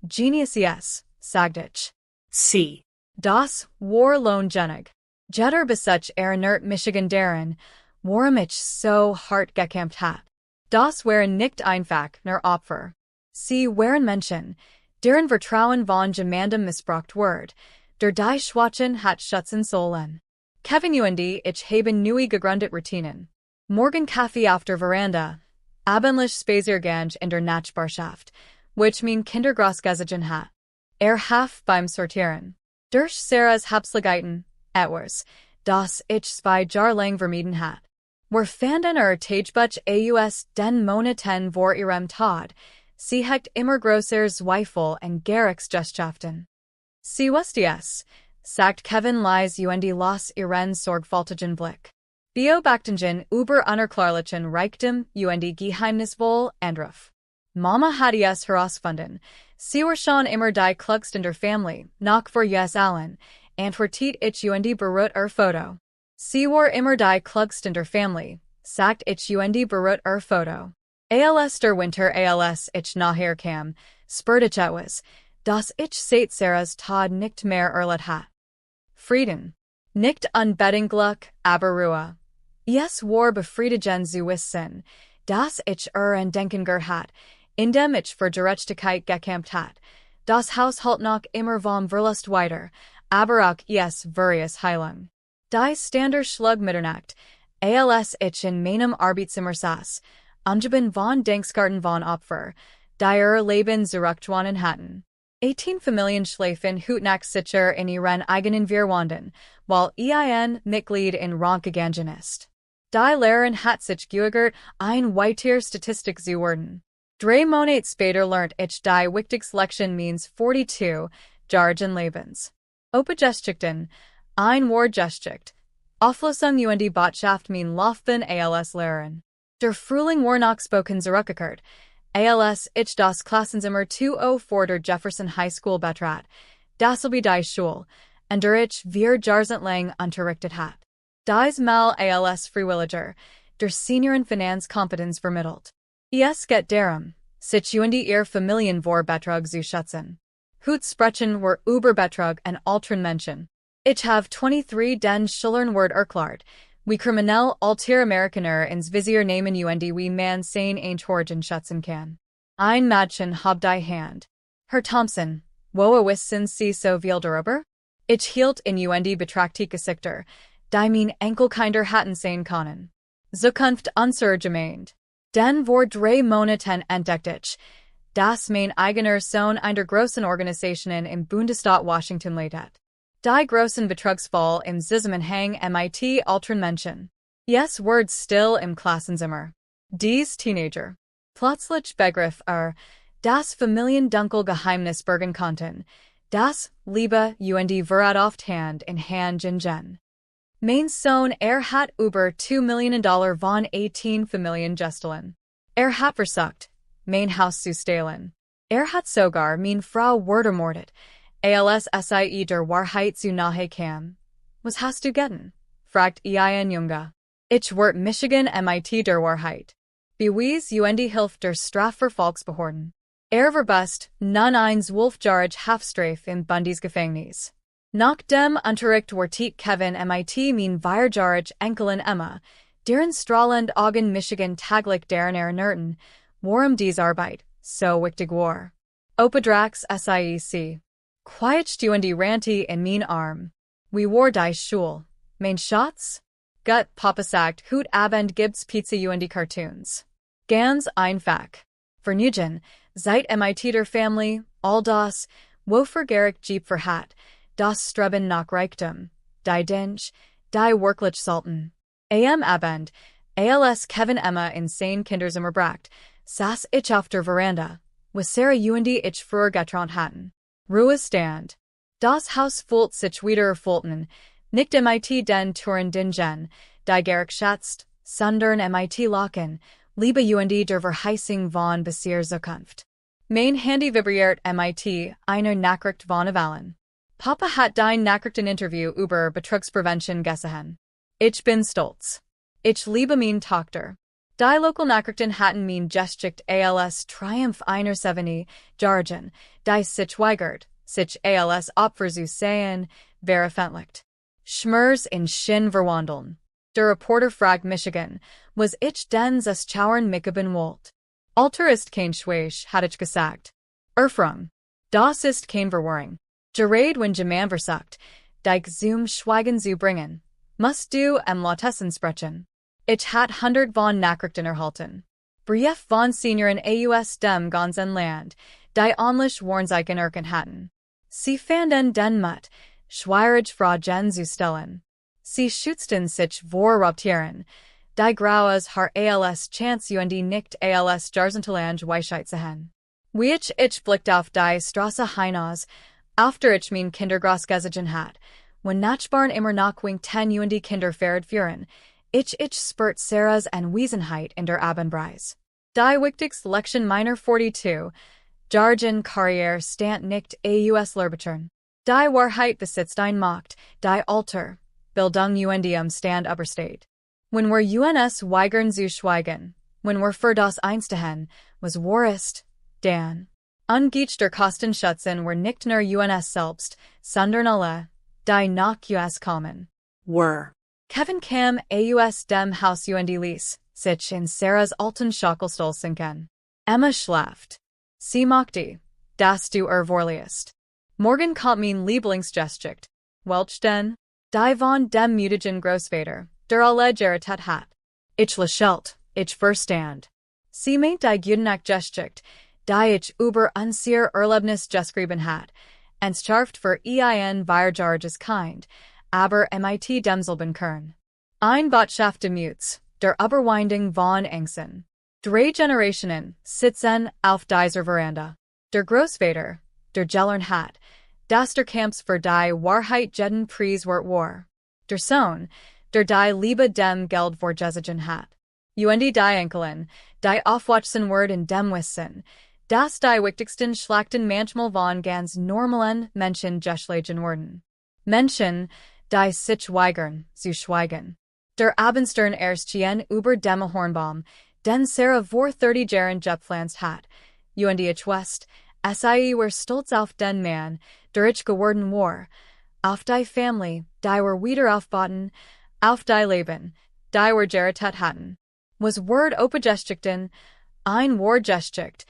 Genius yes, sagt ich. Sie. Das war lohngenig. Jetter besuch erinnert Michigan daran, warum ich so hart gekämpft hat. Das waren nicht einfach nur Opfer. Sie waren Menschen, deren Vertrauen von jemandem missbraucht wird, der die Schwachen hat schützen sollen. Kevin ich haben neu gegründet Routinen. Morgen Kaffee auf der Veranda, abendlich Spaziergang in der Nachbarschaft, which mein Kindergras gesehen hat. Haf beim Sortieren. Durch Sarahs Habslichkeiten, etwas, das ich 2 Jahre lang vermieden hat. Wir fanden Tagebuch aus den Monaten vor ihrem Tod, sie hat immer größer Zweifel und Garricks Gesellschaften. Sie wusste es, sagt Kevin leise los ihren sorgfältigen Blick. Beobachtungen über unerklärlichen Reichtum geheimnisvoll Anruf. Mama hatte es herausgefunden, sie war schon immer die klugste in der Familie, noch vor allen, antwortet ich berührt Foto. Sie war immer die klugste in der Familie, sagt ich berührt Foto. Als der Winter als ich nachher kam, spürt ich etwas, das ich seit Sarahs Tod nicht mehr erlebt hat. Frieden. Nicht unbedingt aber Ruhe. Es war befriedigen zu wissen, dass ich an Denken hat, indem ich für Gerechtigkeit gekämpft hat. Das Haushalt noch immer vom Verlust weiter, aber auch various Heilung. Die Standard schlug Mitternacht, als ich in meinem Arbeitszimmer saß, umgeben von Denkskarten von Opfer, die Leben zurückgewonnen hatten. 18 Familien schläfen hutnach sicher in ihren eigenen Verwanden, weil ein Mitglied in Rank gegangen ist. Die Lehrerin hat sich geweigert, ein weiter Statistik zu werden. Drei Monate später lernt ich die wichtigste Lektion means 42, Jargon Lebens. Opa-Geschichten, Geschichte. Auflösung und die Botschaft mean Laufbahn als Lehrerin. Der Frühling war nachgesprochen zurückgekehrt, als ich das Klassenzimmer 204 der Jefferson High School betrat, dasselbe die Schule, an der ich 4 Jahre lang unterrichtet hat. Dies Mal als Freiwilliger, der Seniorenfinanzkompetenz vermittelt. Es geht darum, sich und ihr Familien vor Betrug zu schützen. Hut sprechen wir über Betrug an alteren Menschen. Ich habe 23 den Schülern Wort erklärt, wie kriminell Alteramerikaner ins Visier nehmen und wie man sein Eintorgen schützen kann. Ein Mädchen hab die Hand. Herr Thompson, wo wissen Sie so viel darüber? Ich hielt in und betrachtet Gesichter, die mein Enkelkinder hatten sein können. Zukunft unser gemeint. Den vor 3 Monaten entdeckt ich, dass mein eigener Sohn einer großen Organisation im Bundesstaat Washington leidet. Die großen Betrugsfall im Zusammenhang mit alteren Menschen. Yes Words still im Klassenzimmer. Dies Teenager. Plötzlich begriff das Familiendunkel Geheimnis bergen konnten, das Liebe und Wahrheit oft Hand in Hand gingen. Mein Sohn hat über $2 Millionen von 18 Familien gestohlen. Hat versucht, mein Haus zu stehlen. Hat sogar mein Frau ermordet, als sie der Wahrheit zu nahe kam. Was hast du getan? Fragt ein Junge. Ich wort Michigan mit der Wahrheit. Bewies und Hilfe der Strafverfolgsbehörden. Verbust nun 12-jährige Haftstrafe im Bundesgefängnis. Nach dem Unterricht wortet Kevin mit mein 4-jährige Enkelin Emma, deren strahlend Augen Michigan taglich deren ernährten, warum dies Arbeit so wichtig war. Opa-Drax sich. Quietscht und Ranti in mein Arm. Wie war die Schule? Mein Schatz? Gut, Papa sagt, heute Abend gibt's Pizza und Cartoons. Ganz einfach. Vergnügen, seit mit der Family, all das, wofür Garrick Jeep verhat, das Streben nach Reichtum, die Dinch, die wirklich sollten. Am Abend, als Kevin Emma in sein Kinderzimmer bracht, saß ich auf der Veranda, was Sarah und ich früher getrant hatten. Ruhe stand. Das Haus fühlt sich wieder erfüllt, nicht mit den Touren dingen, die Garrick schätzt, sondern mit Lachen, Liebe und der Verheißung von besser Zukunft. Mein Handy vibriert mit einer Nachricht von Evalin. Papa hat dein Nachrichteninterview über Betrugsprävention gesehen. Ich bin stolz. Ich liebe mein Tochter. Die Local Nachrichten hatten mein Geschichte als Triumph einer 70 Jargon, die sich weigert, sich als Opfer zu sehen, veröffentlicht. Schmers in Shin verwandeln. Der Reporter fragt Michigan, was ich denn das Schauern mitgeben wollt. Alter ist kein Schwäch, hat ich gesagt. Erfrung. Das ist kein Verwirrung. Gerade wenn jemand versucht, dich zum Schweigen zu bringen, musst du lautesen sprechen. Ich hat 100 von Nachrichten erhalten. Brief von Senioren aus dem ganzen Land, die onlich Warnzeichen erken hatten. Sie fanden den Mut, schwierig Fragen zu stellen. Sie schützten sich vor Raubtieren, die graues Haar als Chance und nicht als Jarzentelange Weisheit sehen. Wie ich blickt auf die Straße hinaus, after ich mein Kindergras gesehen hat, wenn Nachbarn immer noch wink 10 und Kinder fährt führen, ich spürt Sarahs Anwesenheit in der Abendbreise. Die wichtigste Lektion meiner 42, Jargon Karriere stand nicht aus Lehrbeturn. Die Wahrheit besitzt ein Macht, die Alter, Bildung und Stand übersteht. Wenn wir uns weigern zu schweigen, wenn wir für das Einstehen, was wahr ist, dann ungeht der Kosten schützen wir nicht nur uns selbst, sondern alle, die nach uns kommen. Were. Kevin kam aus dem Haus und ließ sich in Sarahs alten Schaukelstuhl sinken. Emma schlaft. Sie mochte, dass du vorliest. Morgen kommt mein Lieblingsgeschichte. Welch denn? Die von dem mütigen Großvater, der alle geritet hat. Ich lächelt, ich verstand. Sie meint die Geschichte, die ich über unser Erlebnis geschrieben hat, entschärft für ein 4-jähriges Kind, aber mit demselben Kern. Ein Botschaft de Mutes, der Überwindung von Ängsten. Drei Generationen sitzen auf dieser Veranda. Der Großvater, der Gellern hat, das der Camps für die Wahrheit jeden Preis wert war. Der Sohn, der die Liebe dem Geld vorgezogen hat. Und die Enkelin, die aufwachsen word in dem Wissen, das die wichtigsten Schlachten manchmal von ganz normalen Menschen geschlagen wurden. Menschen, die sich weigern, zu schweigen. Der Abendstern erstchen über dem Hornbaum, den Sarah vor 30 Jahren gepflanzt hat, und die West, sie were stolz auf den Mann, der ich geworden war, auf die Family, die were wieder aufbauten, auf die Leben, die were gerettet hatten. Was Word Opa-Geschichten, ein Geschichte,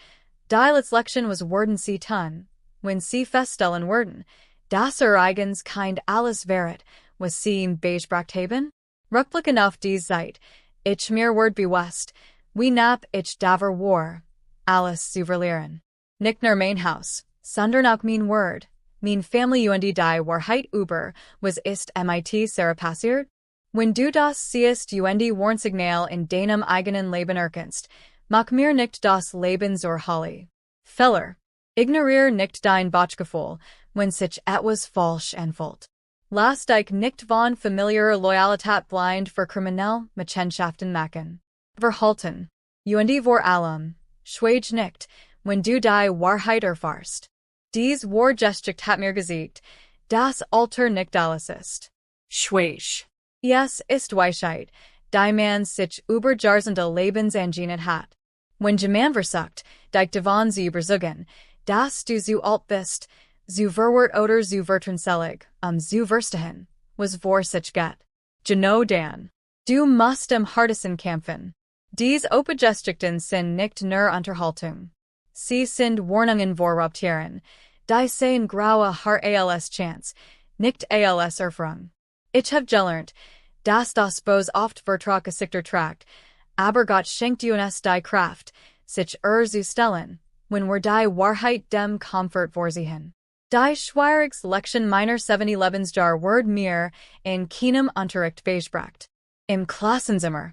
die Letzlection was worden sie tun, wenn sie feststellen werden, dass eigens kind alles wäret, was sie im beigebracht haben? Rückblicken auf die Zeit, ich mir word bewusst, wie knapp ich daver war, alles zu verlieren. Nicht nur mein Haus, sondern auch mein Word, mein Family und die Wahrheit über, was ist mit Sarah passiert? Wenn du das siehst und die Warnsignal in deinem eigenen Leben erkennst, mach mir nicht das Leben zur Hölle. Fehler. Ignoriere nicht dein Bauchgefühl, wenn sich etwas falsch anfühlt. Lass dich nicht von familiärer Loyalität blind für kriminelle Machenschaften machen. Verhalten. Und vor allem, schweig nicht, wenn du die Wahrheit erfährst. Dies Geschichte hat mir gesagt, das Alter nicht alles ist. Schweig. Es ist Weisheit, die man sich über Jahrzehnte Lebensangehend hat. Wenn jemand versucht, dich davon zu überzeugen, dass du zu alt bist, zu verwirrt oder zu vertrauenselig, zu verstehen, was vor sich geht. Genau dann. Du musst am hartesten kämpfen. Dies Opa-Geschichten sind nicht nur Unterhaltung. Sie sind Warnungen vorab Tieren, die sehen graue Haar als Chance, nicht als Erfahrung. Ich habe gelernt, dass das Bos oft vertraggesikter tragt, aber Gott schenkt uns die Kraft, sich zu stellen, wenn wir die Wahrheit dem Comfort vorsehen. Die Schwierigkeitslektion meiner 7 Lebensjahr word mir in keinem Unterricht beigebracht. Im Klassenzimmer.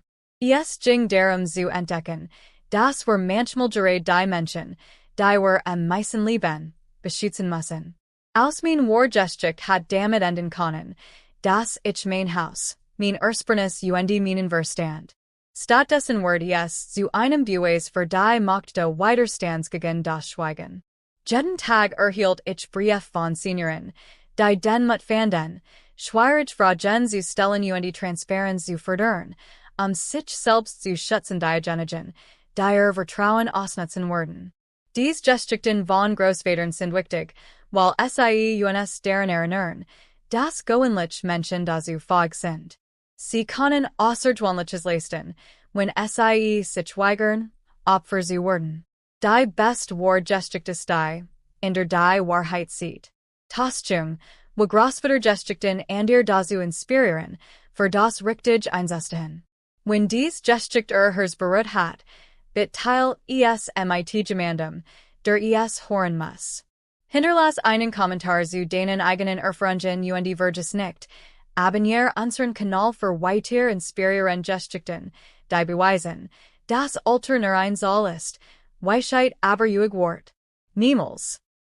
Es ging darum zu entdecken, dass wir manchmal die Menschen, die wir am meisten lieben, beschützen müssen. Aus mein Geschichte hat damit enden können, dass ich mein Haus, mein Ursprungs und meinen Verstand. Stattdessen word es zu einem Beweis für die Macht des Widerstands gegen das Schweigen. Jeden Tag erhielt ich Brief von Senioren, die den Mut fanden, schwierig Fragen zu stellen und die Transparenz zu fördern, sich selbst zu schützen diejenigen, die Vertrauen ausnutzen werden. Dies Geschichten von Großvätern sind wichtig, weil sie uns daran erinnern, dass gewöhnliche Menschen dazu fähig sind. Sie können Außergewöhnliches leisten, wenn sie sich weigern, Opfer zu werden. Die beste Geschichte ist die, in der die Wahrheit sieht. Tastung, wo Großvater-Geschichten dazu inspirieren, für das richtig einsetzen. Wenn dies Geschichte hers berührt hat, Teil es mit gemeinsam, der es hören muss. Hinterlass einen Kommentar zu deinen eigenen Erfahrungen und die Verges nicht. Abonniere unseren Kanal für weitere inspirierende Geschichten, die beweisen, dass Alter nur ein Soll ist, Weisheit aber ruhig wort. Niemals.